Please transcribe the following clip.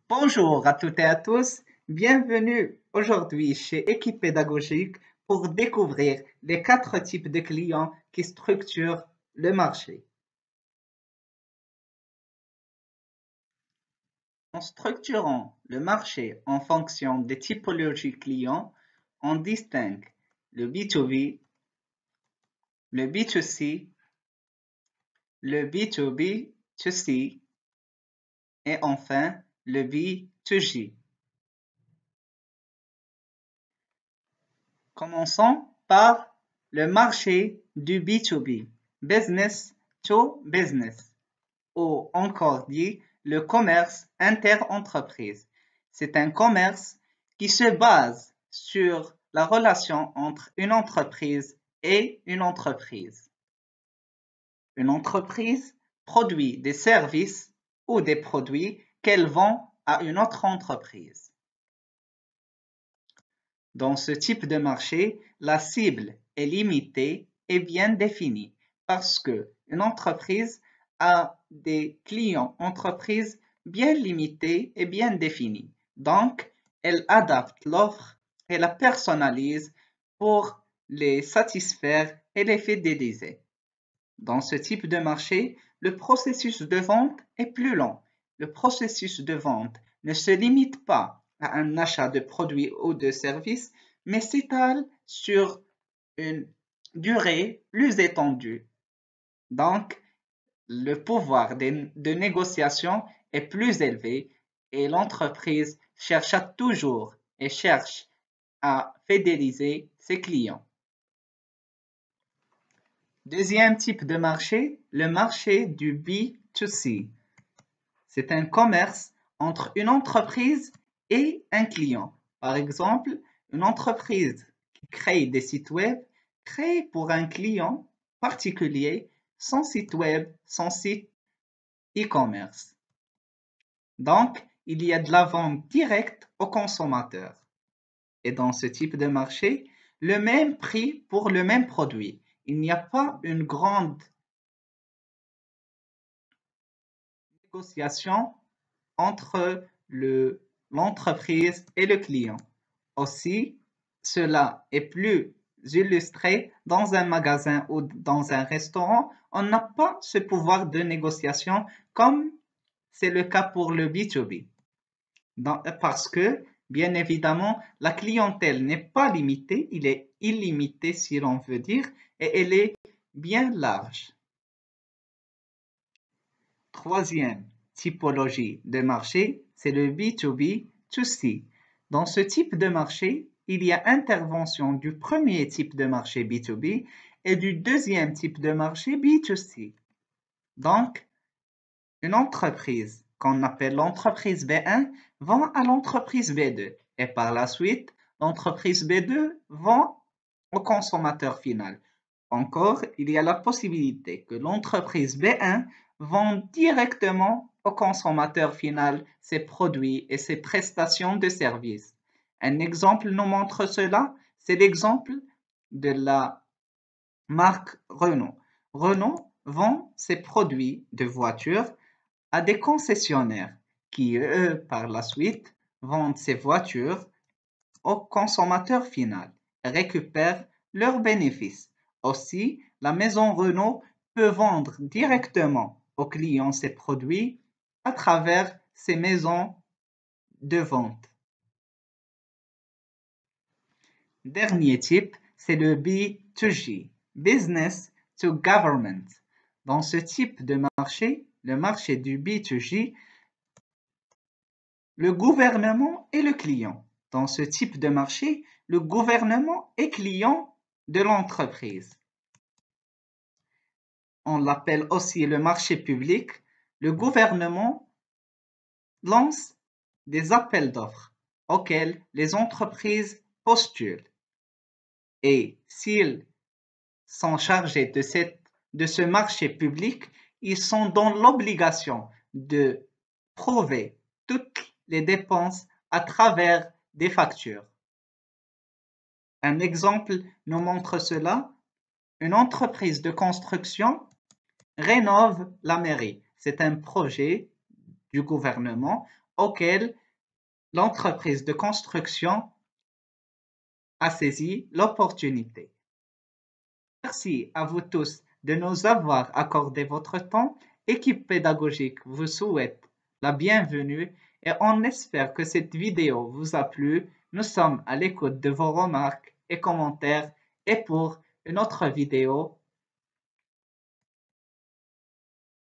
Bonjour à toutes et à tous, bienvenue aujourd'hui chez Équipe Pédagogique pour découvrir les 4 types de clients qui structurent le marché. En structurant le marché en fonction des typologies clients, on distingue le B2B, le B2C, le B2B2C et enfin le B2G. Commençons par le marché du B2B, business to business, ou encore dit le commerce inter-entreprise. C'est un commerce qui se base sur la relation entre une entreprise et une entreprise. Une entreprise produit des services ou des produits qu'elle vend à une autre entreprise. Dans ce type de marché, la cible est limitée et bien définie parce qu'une entreprise a des clients entreprises bien limités et bien définis. Donc, elle adapte l'offre et la personnalise pour les satisfaire et les fidéliser. Dans ce type de marché, le processus de vente est plus long. Le processus de vente ne se limite pas à un achat de produits ou de services, mais s'étale sur une durée plus étendue. Donc, le pouvoir de négociation est plus élevé et l'entreprise cherche à fidéliser ses clients. Deuxième type de marché, le marché du B2C. C'est un commerce entre une entreprise et un client. Par exemple, une entreprise qui crée des sites web crée pour un client particulier son site web, son site e-commerce. Donc, il y a de la vente directe au consommateur. Et dans ce type de marché, le même prix pour le même produit. Il n'y a pas une grande négociation entre l'entreprise et le client. Aussi, cela est plus illustré dans un magasin ou dans un restaurant. On n'a pas ce pouvoir de négociation comme c'est le cas pour le B2B. Parce que, bien évidemment, la clientèle n'est pas limitée, il est illimité si l'on veut dire, et elle est bien large. Troisième typologie de marché, c'est le B2B2C. Dans ce type de marché, il y a intervention du premier type de marché B2B et du deuxième type de marché B2C. Donc, une entreprise qu'on appelle l'entreprise B1 vend à l'entreprise B2 et par la suite, l'entreprise B2 vend au consommateur final. Encore, il y a la possibilité que l'entreprise B1 vende directement au consommateur final ses produits et ses prestations de services. Un exemple nous montre cela, c'est l'exemple de la marque Renault. Renault vend ses produits de voitures à des concessionnaires qui, eux, par la suite, vendent ces voitures au consommateur final et récupèrent leurs bénéfices. Aussi, la maison Renault peut vendre directement aux clients ses produits à travers ses maisons de vente. Dernier type, c'est le B2G, Business to Government. Dans ce type de marché, le marché du B2G, le gouvernement est le client. Dans ce type de marché, le gouvernement est client de l'entreprise. On l'appelle aussi le marché public. Le gouvernement lance des appels d'offres auxquels les entreprises postulent. Et s'ils sont chargés de ce marché public, ils sont dans l'obligation de prouver toutes les dépenses à travers des factures. Un exemple nous montre cela. Une entreprise de construction rénove la mairie. C'est un projet du gouvernement auquel l'entreprise de construction a saisi l'opportunité. Merci à vous tous de nous avoir accordé votre temps. Équipe pédagogique vous souhaite la bienvenue et on espère que cette vidéo vous a plu. Nous sommes à l'écoute de vos remarques et commentaires et pour une autre vidéo,